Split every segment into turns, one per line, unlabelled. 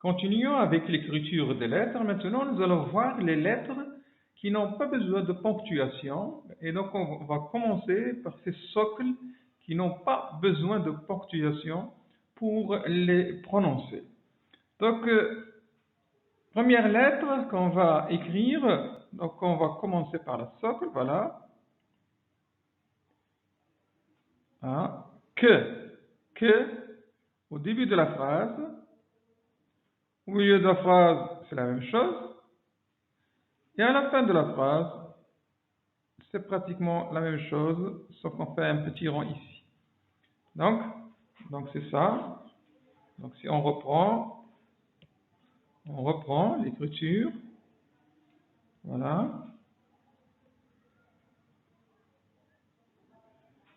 Continuons avec l'écriture des lettres. Maintenant, nous allons voir les lettres qui n'ont pas besoin de ponctuation. Et donc, on va commencer par ces socles qui n'ont pas besoin de ponctuation pour les prononcer. Donc, première lettre qu'on va écrire, donc on va commencer par la socle, voilà. Ah, que, au début de la phrase, au milieu de la phrase, c'est la même chose, et à la fin de la phrase, c'est pratiquement la même chose, sauf qu'on fait un petit rond ici. Donc c'est ça. Donc si on reprend l'écriture, voilà.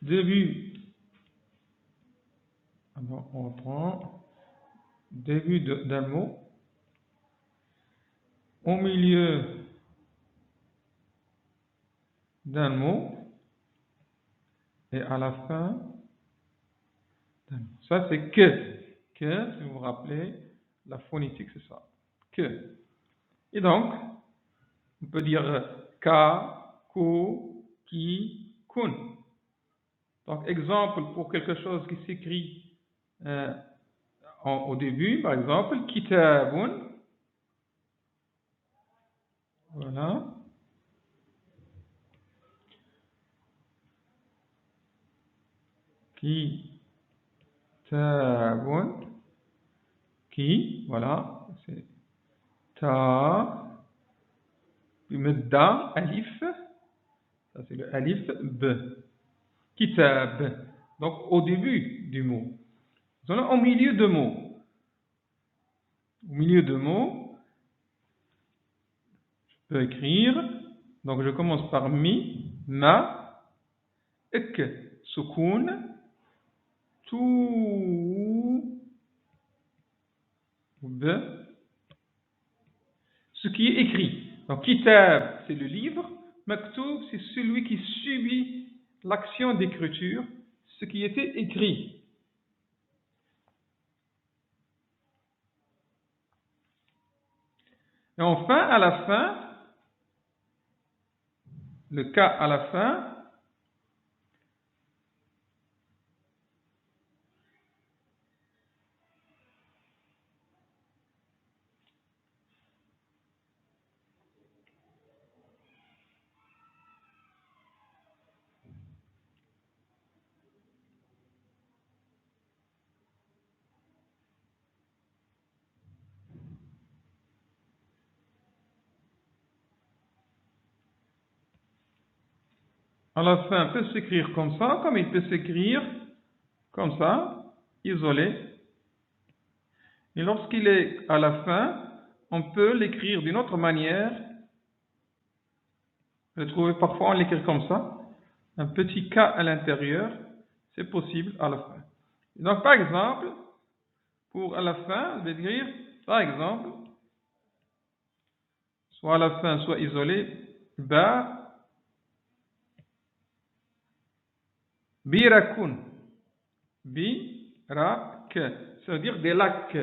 Début, alors on reprend, début d'un mot, au milieu d'un mot, et à la fin d'un mot. Ça c'est que, si vous vous rappelez, la phonétique c'est ça, que. Et donc, on peut dire ka, ku, ki, kun. Donc, exemple pour quelque chose qui s'écrit au début, par exemple, kitabun. Voilà. Kitabun. Ki, voilà. C'est ta. Puis da, alif. Ça, c'est le alif, b. Kitab. Donc, au début du mot. Au milieu de mots. Au milieu de mots, je peux écrire. Donc, je commence par mi, ma, ek, sukun, tout, b, ce qui est écrit. Donc, kitab, c'est le livre. Maktoub, c'est celui qui subit l'action d'écriture, ce qui était écrit. Et enfin, à la fin, le cas à la fin, peut s'écrire comme ça, comme il peut s'écrire comme ça, isolé. Et lorsqu'il est à la fin, on peut l'écrire d'une autre manière. Vous trouvez parfois on l'écrit comme ça, un petit K à l'intérieur, c'est possible à la fin. Donc par exemple, pour à la fin, je vais dire, par exemple, soit à la fin, soit isolé, ba, birakun, birak, ça veut dire des lacs,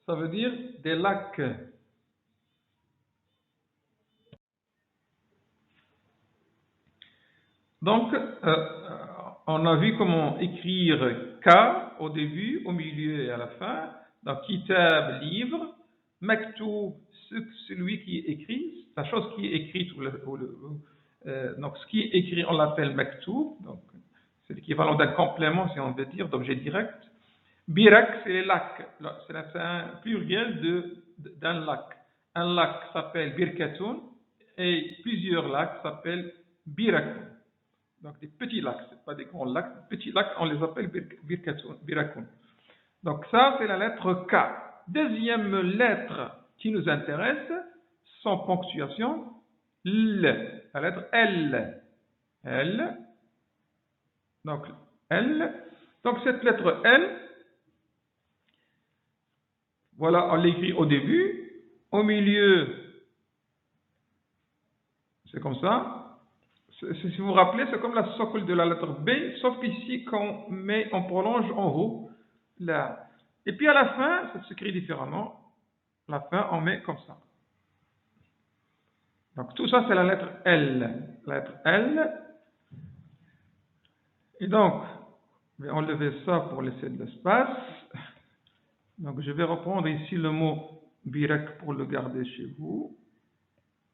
ça veut dire des lacs. Donc, on a vu comment écrire K au début, au milieu et à la fin. Donc, kitab, livre. Maktoub, celui qui écrit, la chose qui est écrite. Donc, ce qui est écrit, on l'appelle maktoub. Donc, c'est l'équivalent d'un complément, si on veut dire, d'objet direct. Birak, c'est les lacs. C'est un pluriel d'un lac. Un lac s'appelle birkatoun et plusieurs lacs s'appellent birakun. Donc des petits lacs, ce pas des grands lacs. Petits lacs, on les appelle birakun. Donc ça, c'est la lettre K. Deuxième lettre qui nous intéresse, sans ponctuation, L. La lettre L. L. Donc L. Donc cette lettre L, voilà, on l'écrit au début. Au milieu, c'est comme ça. Si vous vous rappelez, c'est comme la socle de la lettre B, sauf qu'ici, quand on prolonge en haut, là. Et puis à la fin, ça s'écrit différemment. la fin, on met comme ça. Donc tout ça, c'est la lettre L. La lettre L. Et donc, je vais enlever ça pour laisser de l'espace. Donc je vais reprendre ici le mot birek pour le garder chez vous.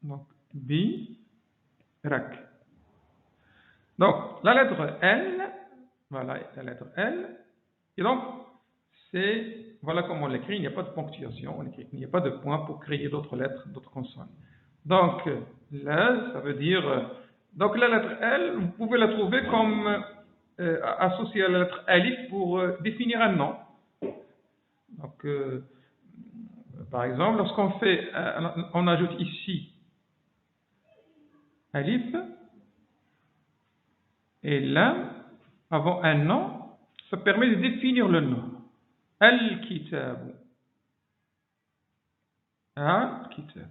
Donc birek. Donc la lettre L, voilà la lettre L. Et donc, voilà comment on l'écrit, il n'y a pas de ponctuation, il n'y a pas de point pour créer d'autres lettres, d'autres consonnes. Donc, là, ça veut dire, donc la lettre L, vous pouvez la trouver comme associée à la lettre alif pour définir un nom. Donc, par exemple, lorsqu'on fait, on ajoute ici alif et lam avant un nom, ça permet de définir le nom. Al-Kitab. Al-Kitab.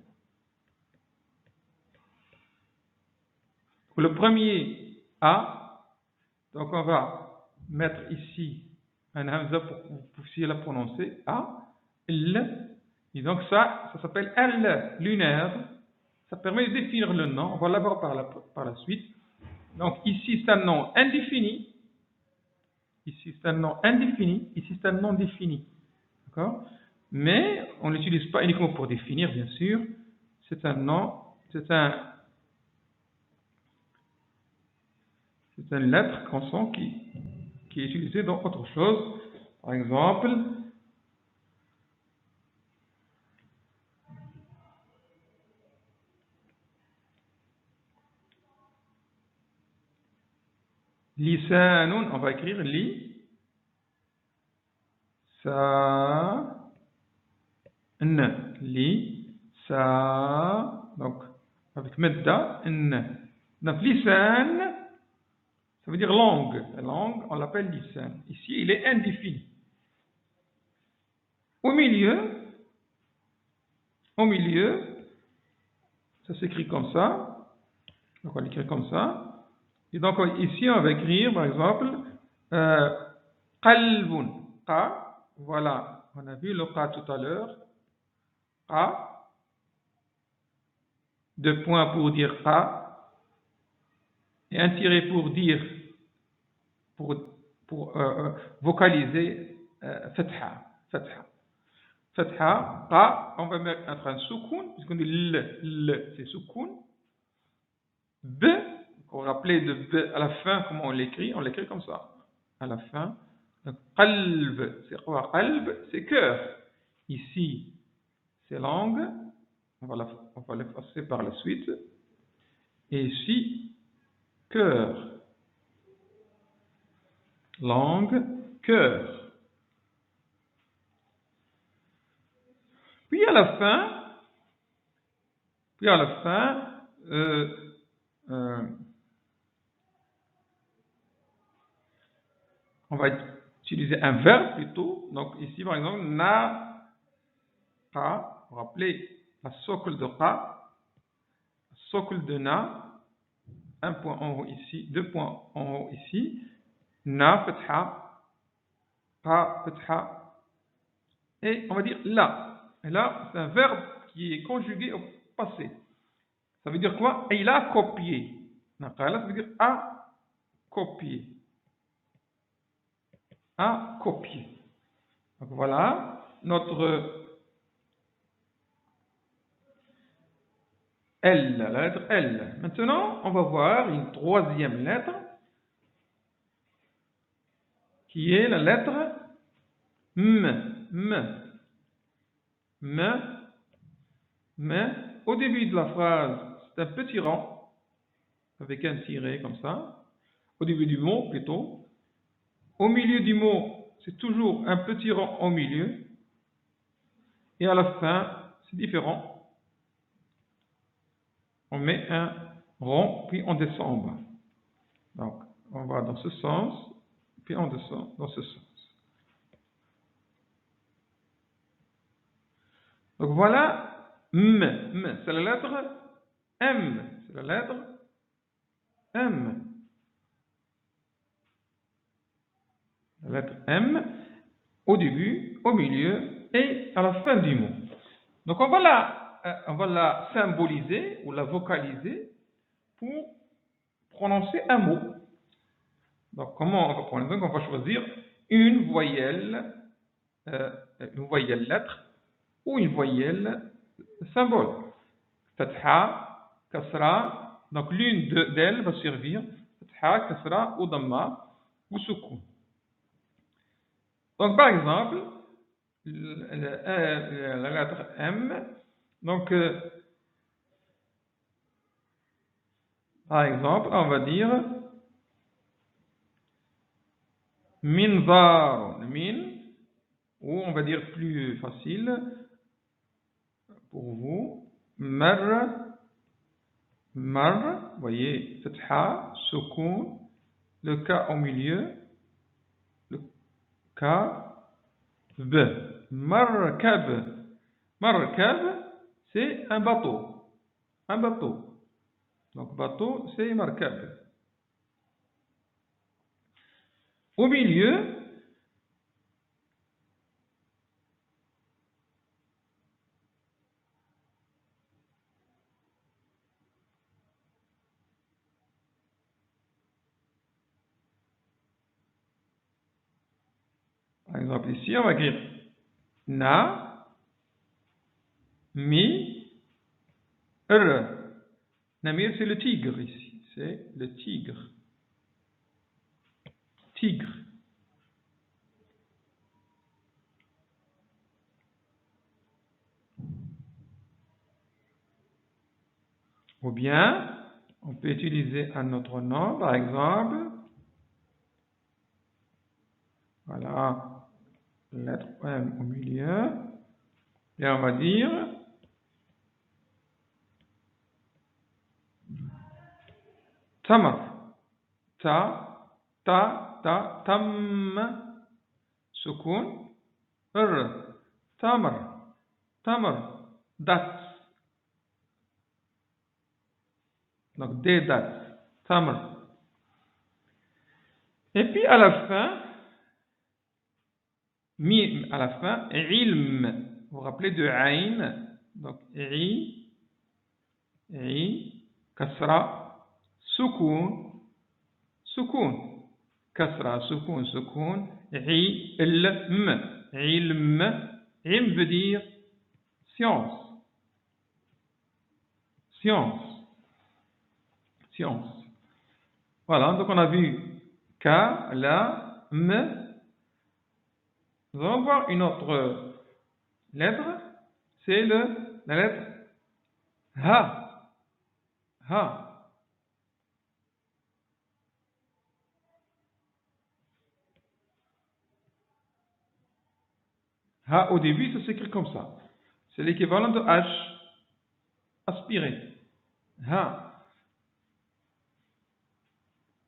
Pour le premier A, donc on va mettre ici un hamza pour que vous puissiez la prononcer. A, L. Et donc ça s'appelle L lunaire. Ça permet de définir le nom. On va l'avoir par la suite. Donc ici c'est un nom indéfini. Ici c'est un nom indéfini. Ici c'est un nom défini. D'accord? Mais on ne l'utilise pas uniquement pour définir, bien sûr. C'est un nom, c'est une lettre, consonne qui est utilisée dans autre chose. Par exemple, lisanun, on va écrire li, sa, n, li, sa, donc avec medda, n. Donc lisan, ça veut dire langue. La langue, on l'appelle lisan. Ici, il est indéfini. Au milieu, ça s'écrit comme ça. Donc on l'écrit comme ça. Et donc ici, on va écrire, par exemple, qalbun. Qa, voilà. On a vu le qa tout à l'heure. Qa. 2 points pour dire qa. Et un tiret pour dire, pour vocaliser fatha. Fatha. Fatha, qa, on va mettre un soukoun, puisqu'on dit l, c'est soukoun. B, vous vous rappelez de B à la fin, comment on l'écrit comme ça, à la fin. Donc, qalb, c'est quoi qalb? C'est cœur. Ici, c'est langue. On va l'effacer par la suite. Et ici, cœur. Langue, cœur. Puis à la fin, on va utiliser un verbe plutôt. Donc ici, par exemple, na, qa. Vous vous rappelez la socle de qa, socle de na, un point en haut ici, 2 points en haut ici, na, fatha, qa, fatha, et on va dire la. Et là, c'est un verbe qui est conjugué au passé. Ça veut dire quoi? Il a copié. Ça veut dire a copié. A copié. Donc voilà notre L, la lettre L. Maintenant, on va voir une troisième lettre qui est la lettre M. Au début de la phrase, c'est un petit rang avec un tiret comme ça. Au début du mot, plutôt. Au milieu du mot, c'est toujours un petit rang au milieu. Et à la fin, c'est différent. On met un rond, puis on descend en bas. Donc, on va dans ce sens, puis on descend dans ce sens. Donc voilà, M, c'est la lettre M. C'est la lettre M. La lettre M, au début, au milieu et à la fin du mot. Donc on va la symboliser ou la vocaliser pour prononcer un mot. Donc comment on va prononcer? Donc on va choisir une voyelle lettre ou une voyelle symbole. Fatha, kasra. Donc l'une d'elles va servir fatha, kasra ou damma ou soukoun. Donc par exemple, la lettre M. Donc par exemple, on va dire minzar, min, ou on va dire plus facile pour vous, mar, vous voyez, fatha, soukoun, le K au milieu, le K, B, markab. Markab, c'est un bateau. Un bateau. Donc bateau, c'est markab. Au milieu, par exemple ici, on va écrire na, mi, r. Namir, c'est le tigre ici. C'est le tigre. Tigre. Ou bien, on peut utiliser un autre nom, par exemple. Voilà, lettre M au milieu. Et on va dire tamar. Tam, sukun, tamar, date. Donc des dates, tamar. Et puis à la fin, à la fin, ilm. Vous vous rappelez de aïn. Donc kasra, sukun, kasra, sukun, ilm. Ilm veut dire science. Voilà, donc on a vu Ka, La, M. Nous allons voir une autre lettre, c'est la lettre Ha. Ha. Ha au début, ça s'écrit comme ça. C'est l'équivalent de H, aspiré. Ha.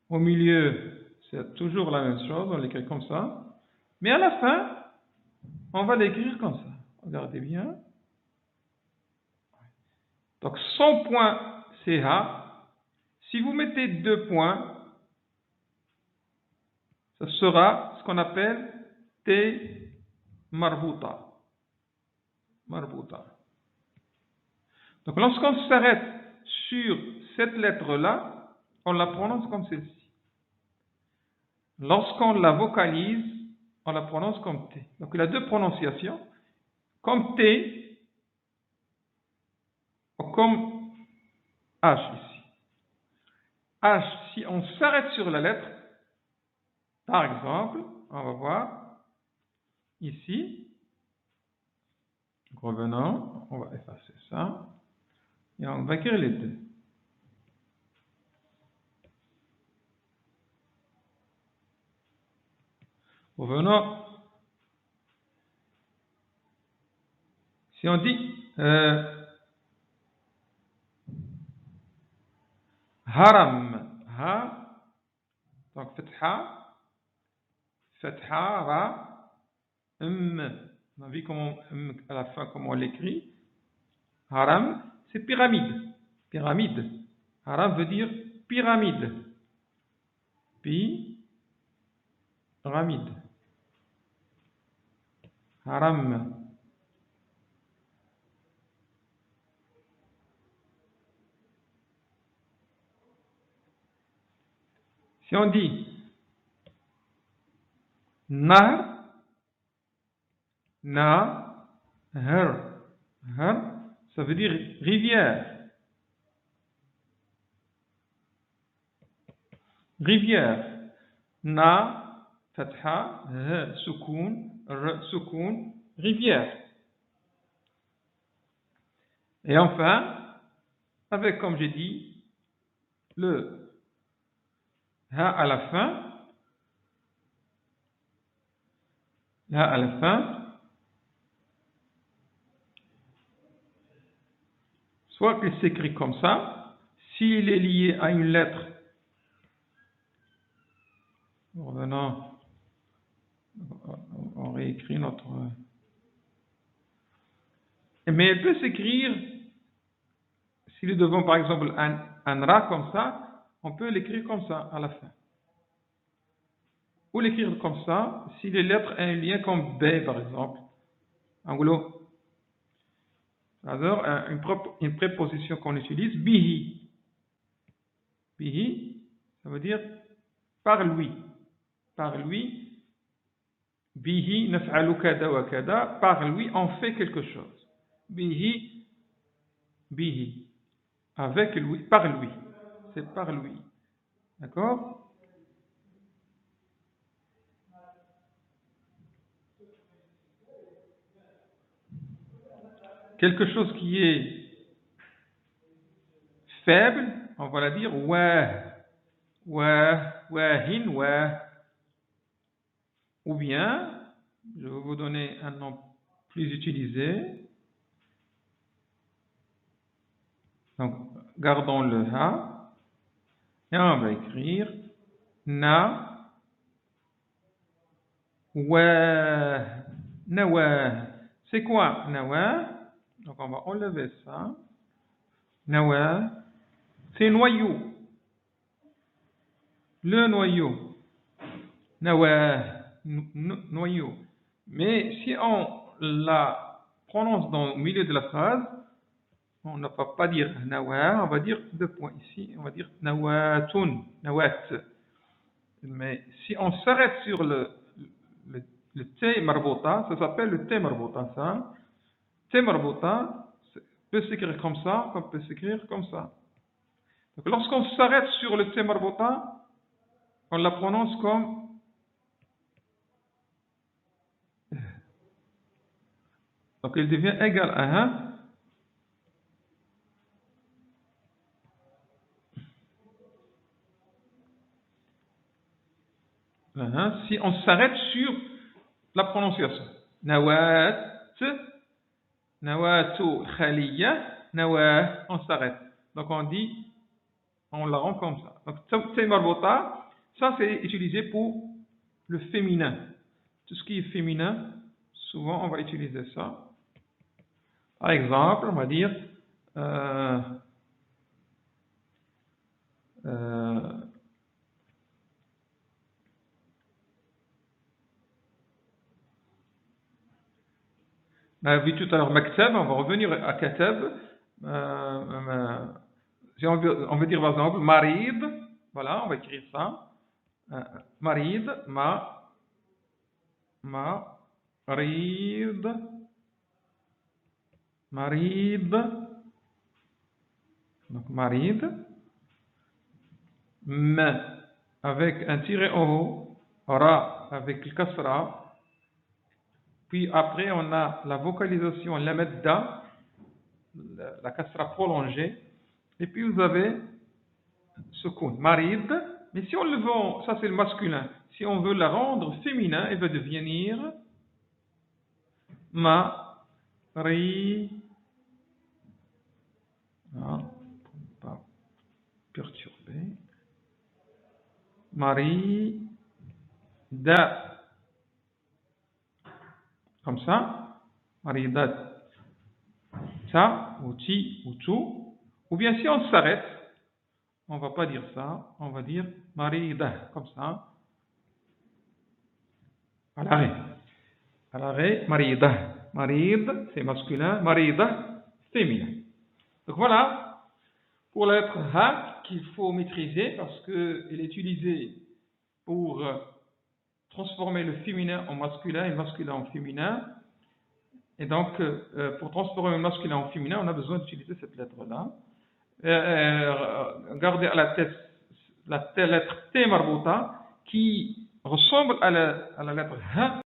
Au milieu, c'est toujours la même chose, on l'écrit comme ça. Mais à la fin, on va l'écrire comme ça. Regardez bien. Donc, son point, c'est Ha. Si vous mettez 2 points, ça sera ce qu'on appelle T marbuta. Donc, lorsqu'on s'arrête sur cette lettre-là, on la prononce comme celle-ci. Lorsqu'on la vocalise, on la prononce comme T. Donc, il a 2 prononciations, comme T ou comme H ici. H, si on s'arrête sur la lettre, par exemple, on va voir ici, revenons, on va effacer ça, et on va écrire les 2. Revenons, si on dit haram, ha, donc fatha, ra, on a vu comment, à la fin comment on l'écrit. Haram, c'est pyramide. Haram veut dire pyramide. Pyramide. Haram. Si on dit Nahr, Na, Har, Har, ça veut dire rivière. Rivière. Na, Fatha, Soukoun, Soukoun, rivière. Et enfin, avec, comme j'ai dit, le Ha à la fin, Ha à la fin, soit qu'il s'écrit comme ça, s'il est lié à une lettre, revenons, on réécrit notre... Mais elle peut s'écrire, s'il est devant par exemple un Ra comme ça, on peut l'écrire comme ça à la fin. Ou l'écrire comme ça, si les lettres ont un lien comme B par exemple. Anglo. Alors, une préposition qu'on utilise, bihi. Bihi, ça veut dire par lui. Par lui. Bihi naf'alu kada wa kada. Par lui, on fait quelque chose. Bihi, bihi. Avec lui, par lui. C'est par lui. D'accord? Quelque chose qui est faible, on va la dire wa, wahin, wa. Ou bien, je vais vous donner un nom plus utilisé. Donc, gardons le ha. Et on va écrire na, wa, nawa. C'est quoi nawa? Donc, on va enlever ça. Nawa, c'est noyau. Le noyau. Nawa, noyau. Mais si on la prononce dans le milieu de la phrase, on ne va pas dire nawa, on va dire deux points ici, on va dire nawatun, nawat. Mais si on s'arrête sur le T marbota, ça s'appelle le T marbota, ça. T marbota peut s'écrire comme ça, comme peut s'écrire comme ça. Donc lorsqu'on s'arrête sur le T marbota, on la prononce comme donc il devient égal à 1. Si on s'arrête sur la prononciation. Nawat, nawatu khaliya, nawat, on s'arrête. Donc on dit, on la rend comme ça. Donc T marbota, ça c'est utilisé pour le féminin. Tout ce qui est féminin, souvent on va utiliser ça. Par exemple, on va dire on a vu tout à l'heure Maktab, on va revenir à Katab. On veut dire par exemple Marid, voilà, on va écrire ça. Marid, Marid, Marid, donc Marid, avec un tiret en haut, Ra avec le kasra. Puis après, on a la vocalisation, la medda, la kasra prolongée. Et puis vous avez sukun, marid. Mais si on le veut, ça c'est le masculin. Si on veut la rendre féminin, elle va devenir ri. Non, pas perturber. Da. Comme ça, maridat, ça, ou ti, ou tu. Ou bien si on s'arrête, on ne va pas dire ça, on va dire marida, comme ça. À l'arrêt. À l'arrêt, marida. Marid, c'est masculin, marida, féminin. Donc voilà, pour la lettre ha, qu'il faut maîtriser parce qu'elle est utilisée pour transformer le féminin en masculin et le masculin en féminin. Et donc, pour transformer le masculin en féminin, on a besoin d'utiliser cette lettre-là. Gardez à la tête la lettre T marbouta qui ressemble à la lettre H